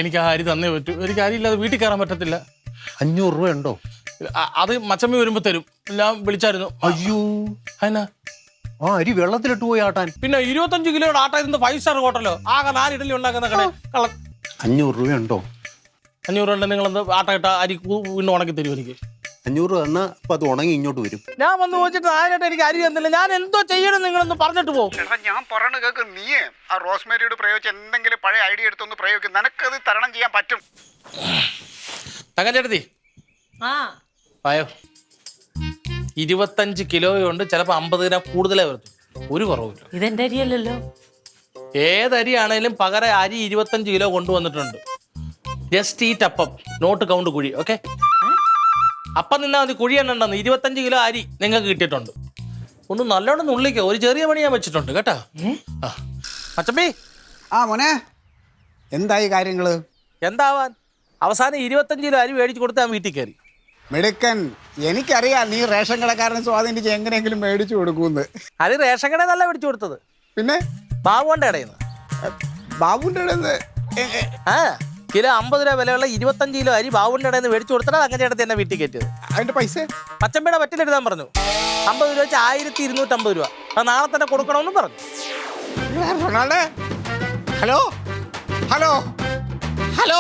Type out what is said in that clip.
എനിക്ക് ആ അരി തന്നേ പറ്റൂ. എനിക്ക് അരിയില്ലാതെ വീട്ടിൽ കയറാൻ പറ്റത്തില്ല. 500 രൂപ ഉണ്ടോ? അത് മച്ചമ്മ വരുമ്പോ തരും. എല്ലാം വിളിച്ചായിരുന്നു. അയ്യോ, അതിനാ ആ അരി വെള്ളത്തിലിട്ട് പോയി ആട്ടാൻ. പിന്നെ 25 കിലോയുടെ ആട്ട ഇരുന്ന് 5 സ്റ്റാർ ഹോട്ടലോ ആകെ 4 ഇഡലി ഉണ്ടാക്കുന്ന കട കള്ള. 500 രൂപ ഉണ്ടോ? 500 ഉണ്ട്. നിങ്ങൾ എന്ത് ആട്ട ഇട്ട അരി വീണ്ടും ഉണക്കി തരും എനിക്ക്. 500 രൂപ തന്നാ ഇപ്പൊ അത് ഉണങ്ങി ഇങ്ങോട്ട് വരും. ഞാൻ വന്ന് ചോദിച്ചിട്ട് ആയിട്ട് എനിക്ക് അരി തന്നില്ല. ഞാൻ എന്തോ ചെയ്യണം നിങ്ങളൊന്ന് പറഞ്ഞിട്ട് പോകും. ഞാൻ പറയണ കേക്ക്. നീ ആ റോസ്മേരിയോട് പ്രയോഗിച്ച് എന്തെങ്കിലും പഴയ ഐഡിയ എടുത്തൊന്ന് പ്രയോഗിക്കും. നിനക്കത് തരണം ചെയ്യാൻ പറ്റും. തങ്കച്ചേട്ടത്തി ആയോ? 25 കിലോയുണ്ട്. ചിലപ്പോ 50 ഗ്രാം കൂടുതലേ വരത്തു. ഒരു കുറവില്ല. ഇതെന്റെ അരിയല്ലല്ലോ. ഏതരിയാണേലും പകരം അരി 25 കിലോ കൊണ്ടുവന്നിട്ടുണ്ട്. ജസ്റ്റ് ഈറ്റ് അപ്പം, നോട്ട് കൗണ്ട് കുഴി. ഓക്കെ, അപ്പം നിന്നാ മതി. കുഴി എണ്ണുണ്ടെന്ന്. 25 കിലോ അരി നിങ്ങൾക്ക് കിട്ടിയിട്ടുണ്ട്. ഒന്ന് നല്ലോണം നുള്ളിക്കോ. ഒരു ചെറിയ പണി ഞാൻ വെച്ചിട്ടുണ്ട് കേട്ടാ. അച്ചമ്പി ആ മോനെ, എന്തായി കാര്യങ്ങള്? എന്താവാൻ, അവസാനം 25 കിലോ അരി മേടിച്ച് കൊടുത്ത് ഞാൻ വീട്ടിൽ കയറി. മിടുക്കൻ. എനിക്കറിയാം നീ റേഷൻ കടക്കാരനെ സ്വാധീനിച്ച് എങ്ങനെയെങ്കിലും മേടിച്ചു കൊടുക്കൂന്ന്. അത് റേഷൻ കടയിൽ നല്ല മേടിച്ചു കൊടുത്തത്. പിന്നെ ബാബുവിന്റെ ഇടയിൽ നിന്ന്. ബാബുവിന്റെ ആ കിലോ 50 രൂപ വിലയുള്ള 25 കിലോ അരി ബാബുവിന്റെ ഇടയിൽ നിന്ന് മേടിച്ചു കൊടുത്തിട്ട് അങ്ങനെ ചേട്ടത്തി എന്നെ വീട്ടിൽ കയറ്റിയത്. അതിന്റെ പൈസ പച്ചമ്പയുടെ പറ്റിലെടുത്താൻ പറഞ്ഞു. 50 രൂപ വെച്ച് 1250 രൂപ. അത് നാളെ തന്നെ കൊടുക്കണമെന്നും പറഞ്ഞു. Hello hello hello